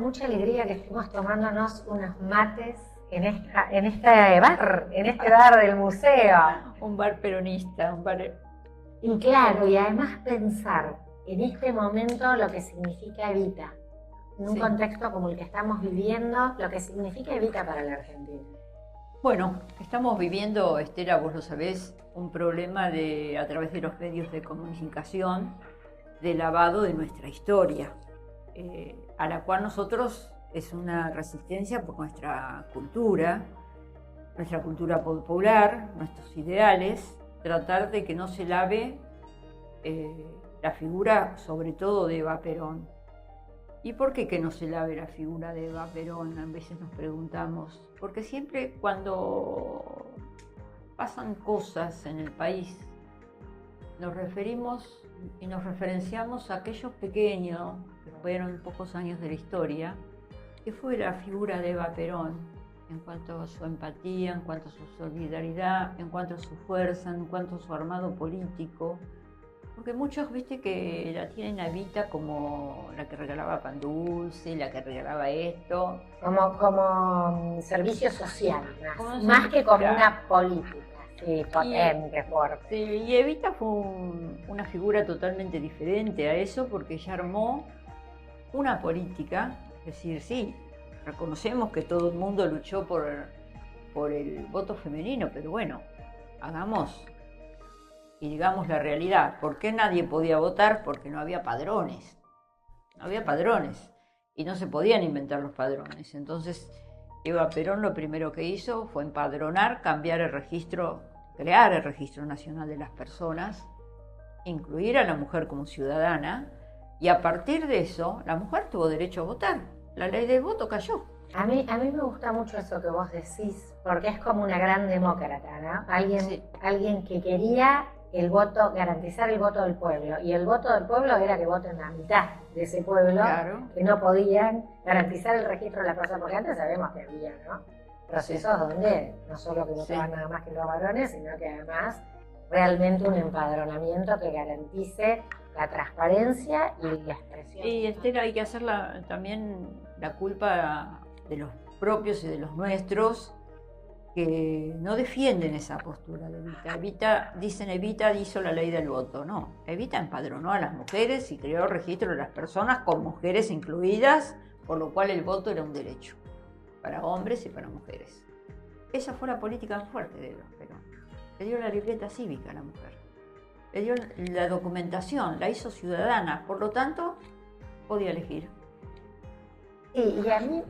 mucha alegría que estemos tomándonos unos mates en este bar del museo. Un bar peronista, un bar... Y claro, y además pensar en este momento lo que significa Evita, en un contexto como el que estamos viviendo, lo que significa Evita para la Argentina. Bueno, estamos viviendo, Estela, vos lo sabés, un problema a través de los medios de comunicación, de lavado de nuestra historia, a la cual nosotros es una resistencia por nuestra cultura popular, nuestros ideales, tratar de que no se lave la figura, sobre todo de Eva Perón. ¿Y por qué que no se lave la figura de Eva Perón? A veces nos preguntamos. Porque siempre cuando pasan cosas en el país, nos referimos y nos referenciamos a aquellos pequeños, que fueron pocos años de la historia, que fue la figura de Eva Perón, en cuanto a su empatía, en cuanto a su solidaridad, en cuanto a su fuerza, en cuanto a su armado político. Porque muchos, viste, que la tienen a Evita como la que regalaba pan dulce, la que regalaba esto. Como servicio social, más que como una política, sí, potente, fuerte. Sí, y Evita fue una figura totalmente diferente a eso, porque ella armó una política, es decir, sí, reconocemos que todo el mundo luchó por el voto femenino, pero bueno, hagamos y digamos la realidad. ¿Por qué nadie podía votar? Porque no había padrones. No había padrones. Y no se podían inventar los padrones. Entonces, Eva Perón lo primero que hizo fue empadronar, cambiar el registro, crear el Registro Nacional de las Personas, incluir a la mujer como ciudadana, y a partir de eso, la mujer tuvo derecho a votar. La ley del voto cayó. A mí me gusta mucho eso que vos decís, porque es como una gran demócrata, ¿no? Alguien que quería el voto, garantizar el voto del pueblo, y el voto del pueblo era que voten la mitad de ese pueblo, claro, que no podían garantizar el registro de la persona, porque antes sabemos que había, ¿no?, procesos donde no solo que votaban nada más que los varones, sino que además realmente un empadronamiento que garantice la transparencia y la expresión. Y Estela, hay que hacer también la culpa de los propios y de los nuestros, que no defienden esa postura de Evita. Evita hizo la ley del voto. No, Evita empadronó a las mujeres y creó el registro de las personas con mujeres incluidas, por lo cual el voto era un derecho para hombres y para mujeres. Esa fue la política fuerte de Perón. Le dio la libreta cívica a la mujer, le dio la documentación, la hizo ciudadana, por lo tanto podía elegir. Sí,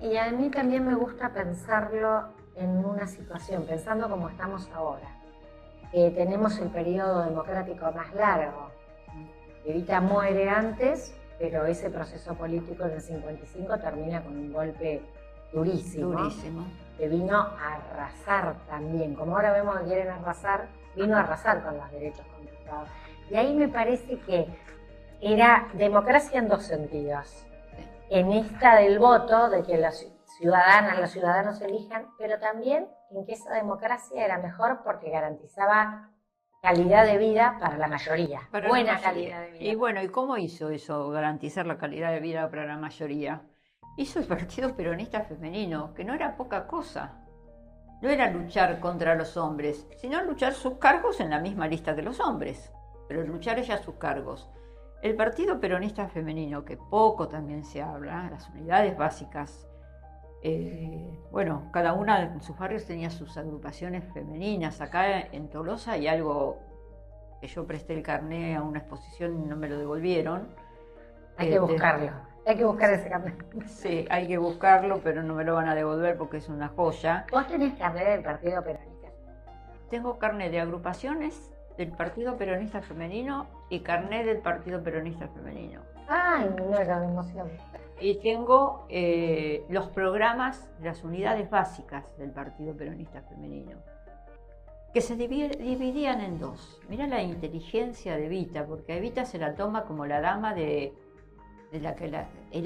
y a mí también me gusta pensarlo en una situación, pensando como estamos ahora, que tenemos el periodo democrático más largo. Evita muere antes, pero ese proceso político en el 55 termina con un golpe durísimo, que vino a arrasar también. Como ahora vemos que quieren arrasar, vino a arrasar con los derechos conquistados. Y ahí me parece que era democracia en dos sentidos. En esta del voto, de que los ciudadanos elijan, pero también en que esa democracia era mejor porque garantizaba calidad de vida para la mayoría, buena calidad de vida. Y bueno, ¿y cómo hizo eso, garantizar la calidad de vida para la mayoría? Hizo el Partido Peronista Femenino, que no era poca cosa. No era luchar contra los hombres, sino luchar sus cargos en la misma lista que los hombres, pero luchar ella sus cargos. El Partido Peronista Femenino, que poco también se habla, las unidades básicas, bueno, cada una en sus barrios tenía sus agrupaciones femeninas. Acá en Tolosa hay algo que yo presté el carné a una exposición y no me lo devolvieron. Hay que buscarlo, hay que buscar ese carné. Sí, hay que buscarlo, pero no me lo van a devolver porque es una joya. ¿Vos tenés carné del Partido Peronista? Tengo carné de agrupaciones del Partido Peronista Femenino y carné del Partido Peronista Femenino. ¡Ay, no era de emoción! Y tengo los programas, las unidades básicas del Partido Peronista Femenino, que se dividían en dos. Mirá la inteligencia de Evita, porque a Evita se la toma como la dama el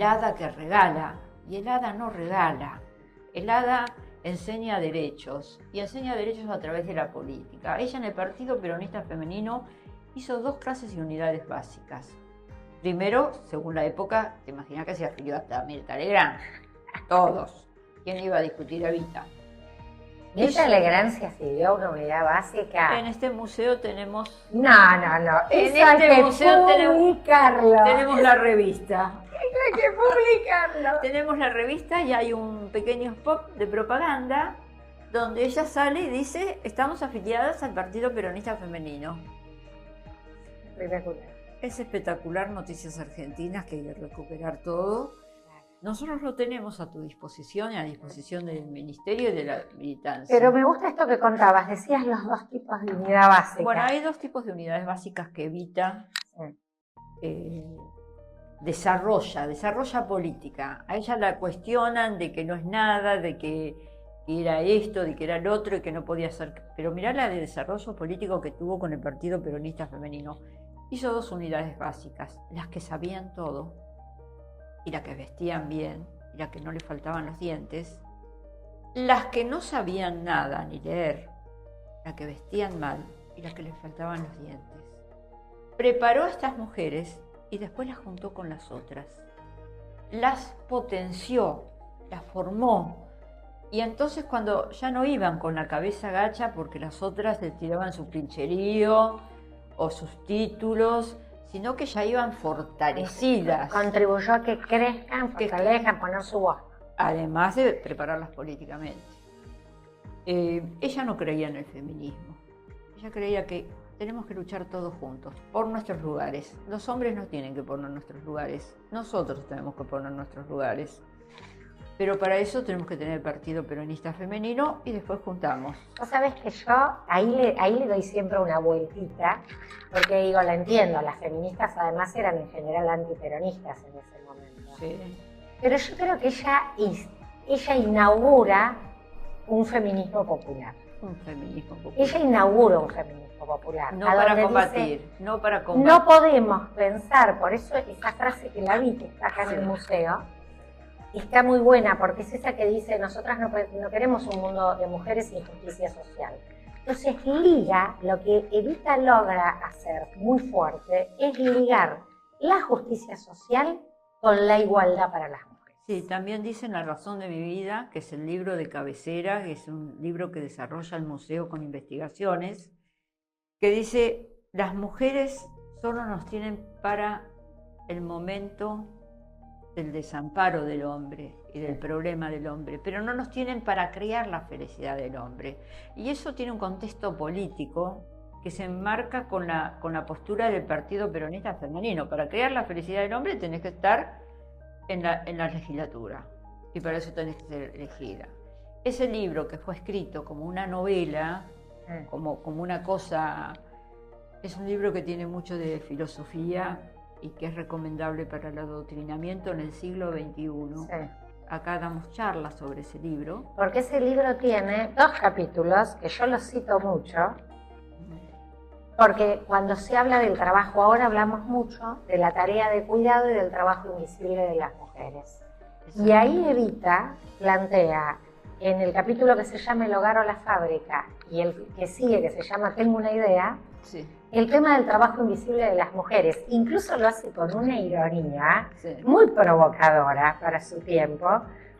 hada que regala, y el hada no regala. El hada enseña derechos, y enseña derechos a través de la política. Ella en el Partido Peronista Femenino hizo dos clases y unidades básicas. Primero, según la época, te imaginas que se afilió hasta Mirta Legrand. Todos. ¿Quién iba a discutir a Evita? Mirta Legrand se afilió a una unidad básica. En este museo tenemos... No. En Eso hay este que museo publicarlo. tenemos la revista. Hay que publicarlo. Tenemos la revista y hay un pequeño spot de propaganda donde ella sale y dice: estamos afiliadas al Partido Peronista Femenino. Espectacular. Es espectacular, Noticias Argentinas, que hay que recuperar todo. Nosotros lo tenemos a tu disposición y a disposición del Ministerio y de la militancia. Pero me gusta esto que contabas, decías los dos tipos de unidad básica. Bueno, hay dos tipos de unidades básicas que Evita desarrolla política. A ella la cuestionan de que no es nada, de que era esto, de que era el otro y que no podía ser. Pero mirá la de desarrollo político que tuvo con el Partido Peronista Femenino. Hizo dos unidades básicas, las que sabían todo y las que vestían bien y las que no le faltaban los dientes, las que no sabían nada ni leer, las que vestían mal y las que les faltaban los dientes. Preparó a estas mujeres y después las juntó con las otras. Las potenció, las formó. Y entonces cuando ya no iban con la cabeza gacha porque las otras les tiraban su pincherío o sus títulos, sino que ya iban fortalecidas. Contribuyó a que crezcan, fortalezcan, poner su voz. Además de prepararlas políticamente. Ella no creía en el feminismo. Ella creía que tenemos que luchar todos juntos, por nuestros lugares. Los hombres no tienen que poner nuestros lugares, nosotros tenemos que poner nuestros lugares. Pero para eso tenemos que tener el Partido Peronista Femenino y después juntamos. Vos sabés que yo ahí le doy siempre una vueltita, porque digo, la entiendo, las feministas además eran en general antiperonistas en ese momento. Sí. Pero yo creo que ella inaugura un feminismo popular. Un feminismo popular. Ella inaugura un feminismo popular. No para combatir, no para combatir. No podemos pensar, por eso esa frase que la vi, que está acá en el museo, está muy buena, porque es esa que dice: nosotras no queremos un mundo de mujeres sin justicia social. Entonces liga, lo que Evita logra hacer muy fuerte, es ligar la justicia social con la igualdad para las mujeres. Sí, también dice en La razón de mi vida, que es el libro de cabecera, que es un libro que desarrolla el museo con investigaciones, que dice: las mujeres solo nos tienen para el momento del desamparo del hombre y del problema del hombre, pero no nos tienen para crear la felicidad del hombre. Y eso tiene un contexto político que se enmarca con la postura del Partido Peronista Femenino. Para crear la felicidad del hombre tenés que estar en la legislatura, y para eso tenés que ser elegida. Ese libro, que fue escrito como una novela, como una cosa, es un libro que tiene mucho de filosofía y que es recomendable para el adoctrinamiento en el siglo XXI. Sí. Acá damos charlas sobre ese libro. Porque ese libro tiene 2 capítulos, que yo los cito mucho, porque cuando se habla del trabajo, ahora hablamos mucho de la tarea de cuidado y del trabajo invisible de las mujeres. Y ahí Evita plantea, en el capítulo que se llama El hogar o la fábrica, y el que sigue, que se llama Tengo una idea, Sí. el tema del trabajo invisible de las mujeres. Incluso lo hace con una ironía Sí. muy provocadora para su tiempo,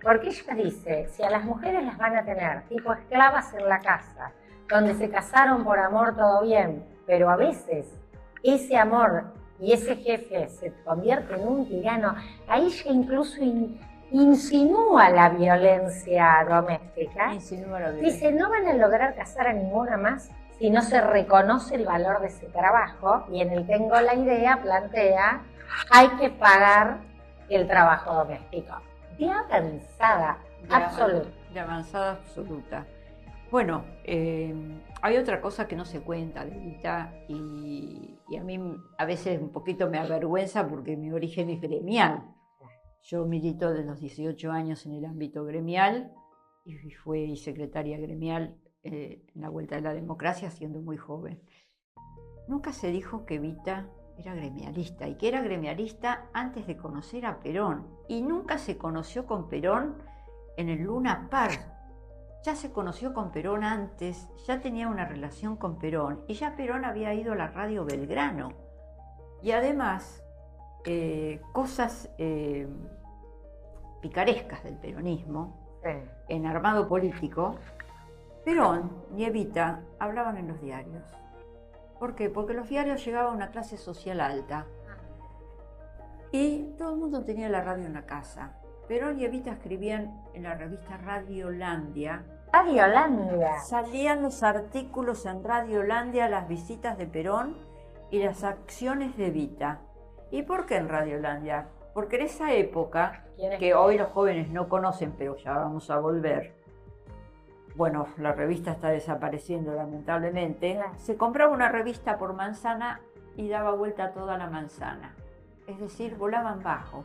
porque ella dice: si a las mujeres las van a tener tipo esclavas en la casa, donde se casaron por amor, todo bien, pero a veces ese amor y ese jefe se convierte en un tirano, ahí ella incluso insinúa la violencia doméstica. Insinúa la violencia. Dice: no van a lograr casar a ninguna más si no se reconoce el valor de ese trabajo, y en el Tengo la idea plantea: hay que pagar el trabajo doméstico. De avanzada absoluta. De avanzada absoluta. Bueno, hay otra cosa que no se cuenta de Evita, y a mí a veces un poquito me avergüenza porque mi origen es gremial. Yo milito desde los 18 años en el ámbito gremial y fui secretaria gremial en la Vuelta de la Democracia siendo muy joven. Nunca se dijo que Evita era gremialista, y que era gremialista antes de conocer a Perón, y nunca se conoció con Perón en el Luna Park. Ya se conoció con Perón antes, ya tenía una relación con Perón, y ya Perón había ido a la radio Belgrano. Y además, cosas picarescas del peronismo, Sí. en armado político, Perón y Evita hablaban en los diarios. ¿Por qué? Porque los diarios llegaban a una clase social alta y todo el mundo tenía la radio en la casa. Perón y Evita escribían en la revista Radiolandia. Radiolandia. Salían los artículos en Radiolandia, las visitas de Perón y las acciones de Evita. ¿Y por qué en Radiolandia? Porque en esa época, que hoy los jóvenes no conocen, pero ya vamos a volver, bueno, la revista está desapareciendo lamentablemente, se compraba una revista por manzana y daba vuelta a toda la manzana. Es decir, volaban bajo,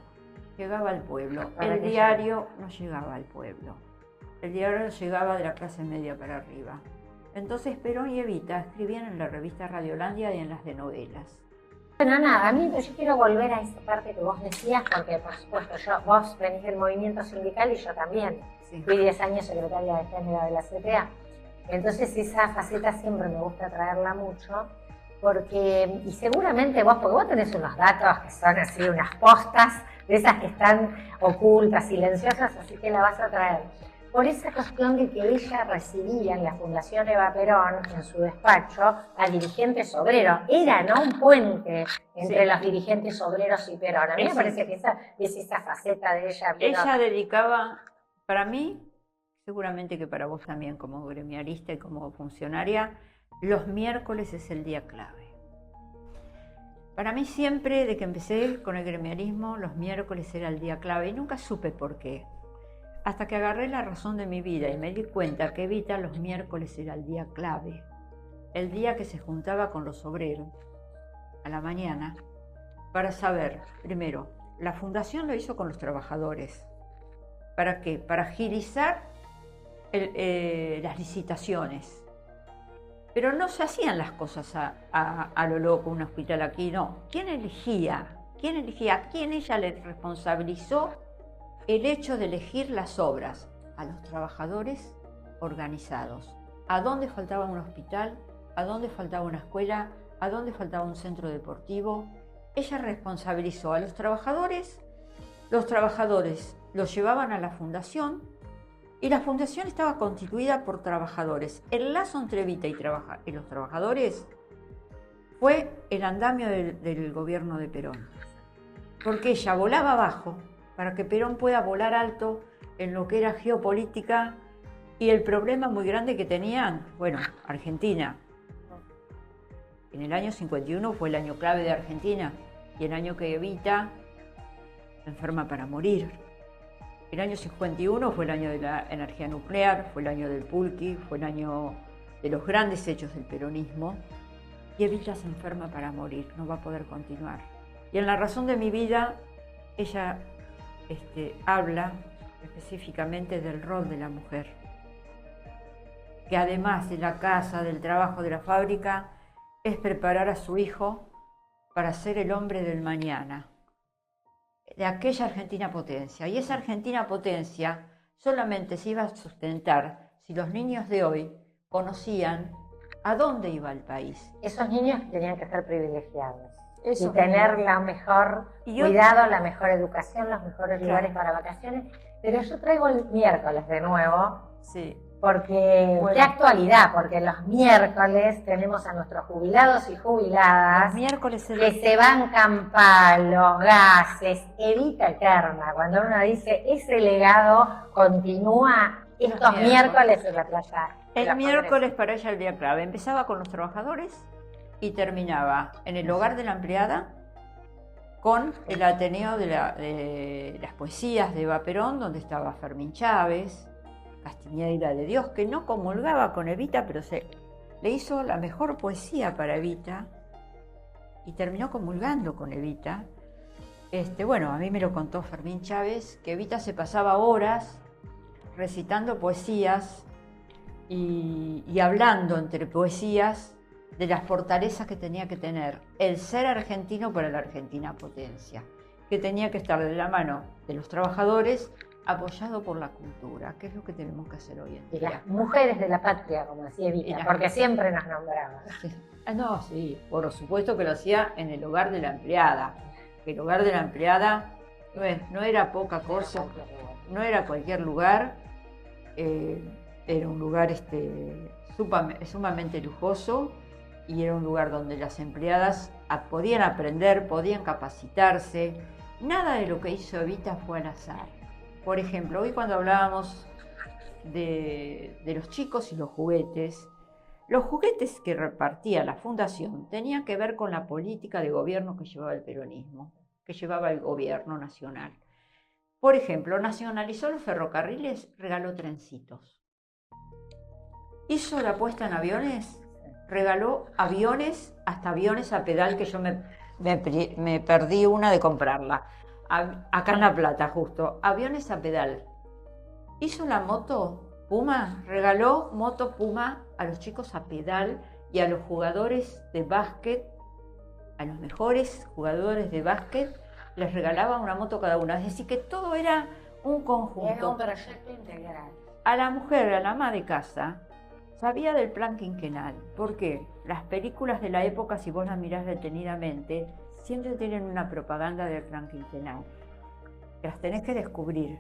llegaba al pueblo. El diario no llegaba al pueblo. El diario llegaba de la clase media para arriba. Entonces Perón y Evita escribían en la revista Radiolandia y en las de novelas. Bueno, nada, a mí yo quiero volver a esa parte que vos decías, porque por supuesto vos venís del movimiento sindical y yo también. Sí. Fui 10 años secretaria de género de la CTA. Entonces esa faceta siempre me gusta traerla mucho, porque, y seguramente porque vos tenés unos datos que son así, unas postas, de esas que están ocultas, silenciosas, así que la vas a traer. Por esa cuestión de que ella recibía en la Fundación Eva Perón, en su despacho, a dirigentes obreros. Era, ¿no?, un puente entre los dirigentes obreros y Perón. A mí me parece que esa es esa faceta de ella. Ella dedicaba, para mí, seguramente que para vos también como gremialista y como funcionaria, los miércoles es el día clave. Para mí siempre, de que empecé con el gremialismo, los miércoles era el día clave y nunca supe por qué. Hasta que agarré la razón de mi vida y me di cuenta que Evita los miércoles era el día clave. El día que se juntaba con los obreros a la mañana para saber, primero, la fundación lo hizo con los trabajadores. ¿Para qué? Para agilizar las licitaciones. Pero no se hacían las cosas a lo loco, un hospital aquí, no. ¿Quién elegía? ¿A quién ella le responsabilizó el hecho de elegir las obras? A los trabajadores organizados. ¿A dónde faltaba un hospital? ¿A dónde faltaba una escuela? ¿A dónde faltaba un centro deportivo? Ella responsabilizó a los trabajadores los llevaban a la fundación y la fundación estaba constituida por trabajadores. El lazo entre Evita y los trabajadores fue el andamio del gobierno de Perón, porque ella volaba abajo para que Perón pueda volar alto en lo que era geopolítica y el problema muy grande que tenían, bueno, Argentina. En el año 51 fue el año clave de Argentina y el año que Evita se enferma para morir. El año 51 fue el año de la energía nuclear, fue el año del pulqui, fue el año de los grandes hechos del peronismo y Evita se enferma para morir, no va a poder continuar. Y en La razón de mi vida, ella habla específicamente del rol de la mujer, que además de la casa, del trabajo, de la fábrica, es preparar a su hijo para ser el hombre del mañana, de aquella Argentina potencia. Y esa Argentina potencia solamente se iba a sustentar si los niños de hoy conocían a dónde iba el país. Esos niños tenían que ser privilegiados. Eso, y tener la mejor cuidado, la mejor educación, los mejores lugares para vacaciones. Pero yo traigo el miércoles de nuevo, sí, porque qué actualidad, porque los miércoles tenemos a nuestros jubilados y jubiladas que se bancan palos, gases, Evita eterna. Cuando uno dice ese legado continúa estos miércoles en la playa. El miércoles para ella el día clave. Empezaba con los trabajadores y terminaba en el hogar de la empleada con el Ateneo de las poesías de Eva Perón, donde estaba Fermín Chávez, Castiñeira de Dios, que no comulgaba con Evita, pero le hizo la mejor poesía para Evita y terminó comulgando con Evita. Bueno, a mí me lo contó Fermín Chávez, que Evita se pasaba horas recitando poesías y hablando entre poesías de las fortalezas que tenía que tener el ser argentino para la Argentina potencia, que tenía que estar de la mano de los trabajadores, apoyado por la cultura, que es lo que tenemos que hacer hoy en día. Y las mujeres de la patria, como decía Evita, porque siempre nos nombraba. Sí. No, sí, por supuesto que lo hacía en el hogar de la empleada, que el hogar de la empleada no era poca cosa, no era cualquier lugar, era un lugar sumamente lujoso, y era un lugar donde las empleadas podían aprender, podían capacitarse. Nada de lo que hizo Evita fue al azar. Por ejemplo, hoy cuando hablábamos de los chicos y los juguetes que repartía la fundación tenían que ver con la política de gobierno que llevaba el peronismo, que llevaba el gobierno nacional. Por ejemplo, nacionalizó los ferrocarriles, regaló trencitos. Hizo la puesta en aviones, regaló aviones, hasta aviones a pedal, que yo me perdí una de comprarla. Acá en La Plata, justo. Aviones a pedal. Hizo la moto Puma, regaló moto Puma a los chicos a pedal y a los jugadores de básquet, a los mejores jugadores de básquet, les regalaba una moto cada una. Es decir, que todo era un conjunto. Era un proyecto integral. A la mujer, a la ama de casa, sabía del plan quinquenal. ¿Por qué? Las películas de la época, si vos las mirás detenidamente, siempre tienen una propaganda del plan quinquenal. Que las tenés que descubrir.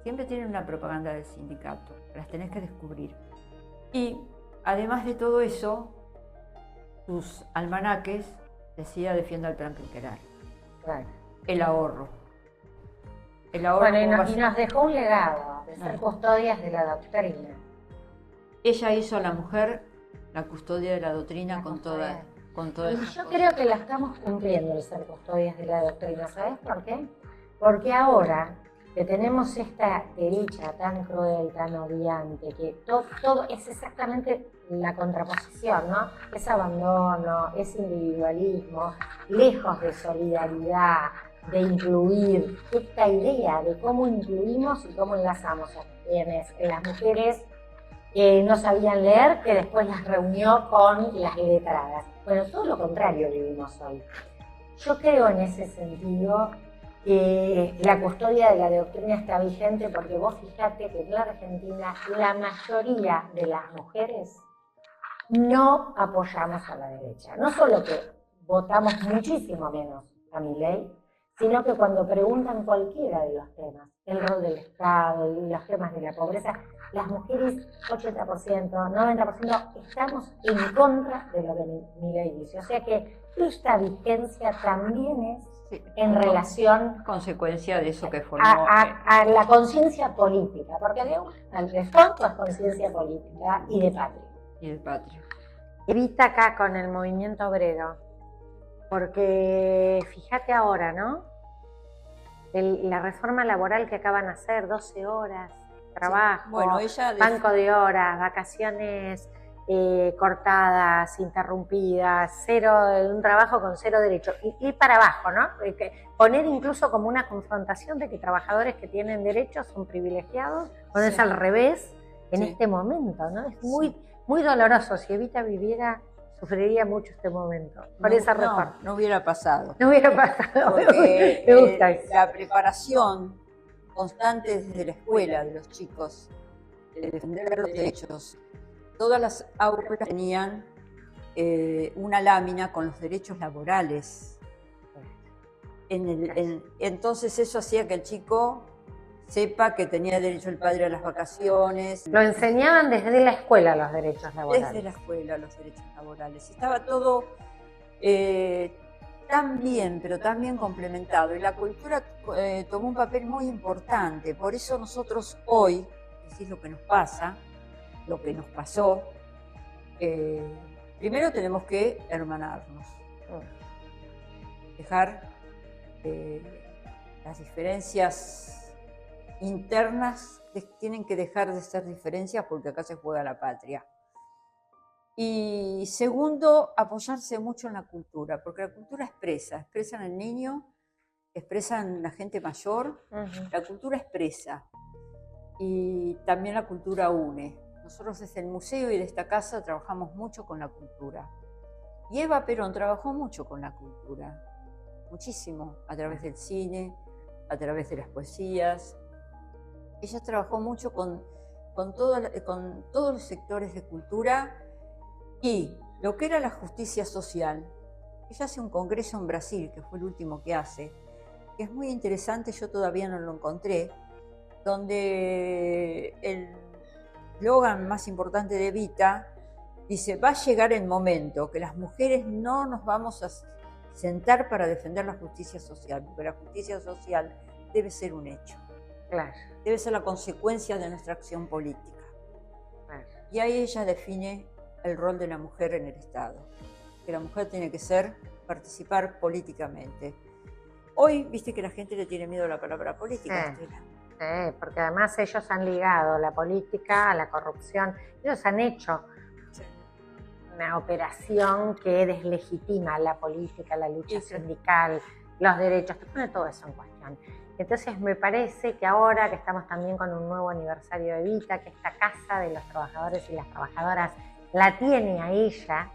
Siempre tienen una propaganda del sindicato. Las tenés que descubrir. Y, además de todo eso, sus almanaques decía defienda el plan quinquenal. Claro. El ahorro. El ahorro. Bueno, y nos dejó un legado de ser custodias de la doctrina. Ella hizo a la mujer la custodia de la doctrina con toda y yo creo que la estamos cumpliendo el ser custodias de la doctrina. ¿Sabes por qué? Porque ahora que tenemos esta derecha tan cruel, tan odiante, que todo es exactamente la contraposición, ¿no? Es abandono, es individualismo, lejos de solidaridad, de incluir, esta idea de cómo incluimos y cómo enlazamos a quienes, las mujeres no sabían leer, que después las reunió con las letradas. Bueno, todo lo contrario vivimos hoy. Yo creo en ese sentido que la custodia de la doctrina está vigente, porque vos fijate que en la Argentina la mayoría de las mujeres no apoyamos a la derecha. No solo que votamos muchísimo menos a Milei, sino que cuando preguntan cualquiera de los temas, el rol del Estado, los temas de la pobreza, las mujeres 80%, 90% estamos en contra de lo que Milei dice. O sea que esta vigencia también es en relación... consecuencia de eso que formó... A la conciencia política, porque de fondo es conciencia política y de patria. Y de patria. Evita acá con el movimiento obrero, porque fíjate ahora, ¿no? La reforma laboral que acaban de hacer, 12 horas, trabajo, sí. Bueno, banco de horas, vacaciones cortadas, interrumpidas, un trabajo con cero derechos, y para abajo, ¿no? Poner incluso como una confrontación de que trabajadores que tienen derechos son privilegiados, cuando es al revés en este momento, ¿no? Es muy doloroso. Si Evita viviera, sufriría mucho este momento por esa reforma. No hubiera pasado. No hubiera pasado. Porque me gusta eso. La preparación constante desde la escuela de los chicos, de defender los derechos. Todas las aulas tenían una lámina con los derechos laborales. Entonces eso hacía que el chico sepa que tenía derecho el padre a las vacaciones. Lo enseñaban desde la escuela los derechos laborales. Desde la escuela los derechos laborales. Estaba todo tan bien, pero tan bien complementado. Y la cultura tomó un papel muy importante. Por eso nosotros hoy, decís lo que nos pasa, lo que nos pasó, primero tenemos que hermanarnos. Dejar las diferencias internas tienen que dejar de ser diferencias, porque acá se juega la patria. Y segundo, apoyarse mucho en la cultura, porque la cultura expresa en el niño, expresa en la gente mayor. La cultura expresa y también la cultura une. Nosotros desde el museo y de esta casa trabajamos mucho con la cultura. Y Eva Perón trabajó mucho con la cultura, muchísimo, a través del cine, a través de las poesías. Ella trabajó mucho con todos los sectores de cultura, y lo que era la justicia social ella hace un congreso en Brasil, que fue el último que hace, que es muy interesante, yo todavía no lo encontré, donde el eslogan más importante de Evita dice: va a llegar el momento que las mujeres no nos vamos a sentar para defender la justicia social, porque la justicia social debe ser un hecho. Claro. Debe ser la consecuencia de nuestra acción política. Claro. Y ahí ella define el rol de la mujer en el Estado, que la mujer tiene que participar políticamente. Hoy, viste que la gente le tiene miedo a la palabra política, Estela. Porque además ellos han ligado la política a la corrupción. Ellos han hecho una operación que deslegitima la política, la lucha sindical, los derechos, te pone todo eso en cuestión. Entonces me parece que ahora que estamos también con un nuevo aniversario de Evita, que esta casa de los trabajadores y las trabajadoras la tiene a ella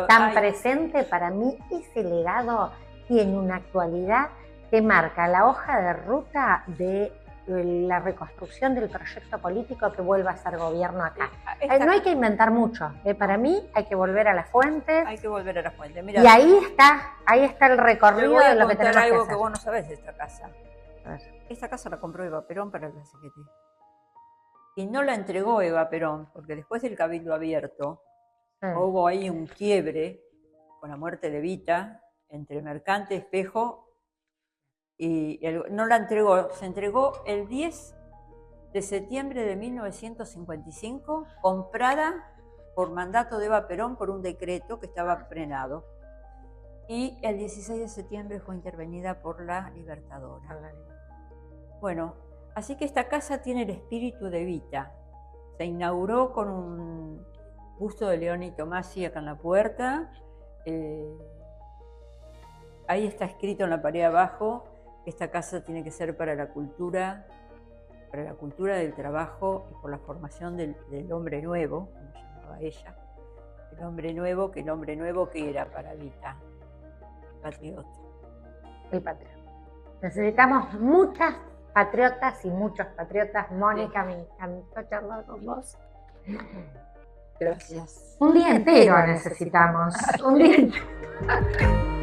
tan presente, para mí ese legado tiene una actualidad que marca la hoja de ruta de la reconstrucción del proyecto político que vuelva a ser gobierno acá. No hay que inventar mucho. Para mí hay que volver a las fuentes. Hay que volver a las fuentes. Mirá, y ahí está el recorrido de lo que tenemos que hacer. Algo que vos no sabés de esta casa. Esta casa la compró Eva Perón para la CGT. Y no la entregó Eva Perón, porque después del Cabildo Abierto hubo ahí un quiebre con la muerte de Evita entre Mercante, Espejo, y no la entregó, se entregó el 10 de septiembre de 1955, comprada por mandato de Eva Perón por un decreto que estaba frenado. Y el 16 de septiembre fue intervenida por la Libertadora. Bueno, así que esta casa tiene el espíritu de Evita. Se inauguró con un busto de Leoni Tomasi acá en la puerta. Ahí está escrito en la pared abajo: esta casa tiene que ser para la cultura del trabajo y por la formación del hombre nuevo, como llamaba ella. El hombre nuevo que era para Evita, patriota. El patriota. Necesitamos muchas patriotas y muchos patriotas. Mónica, me encantó charlar con vos. Gracias. Un día entero necesitamos. Un día entero.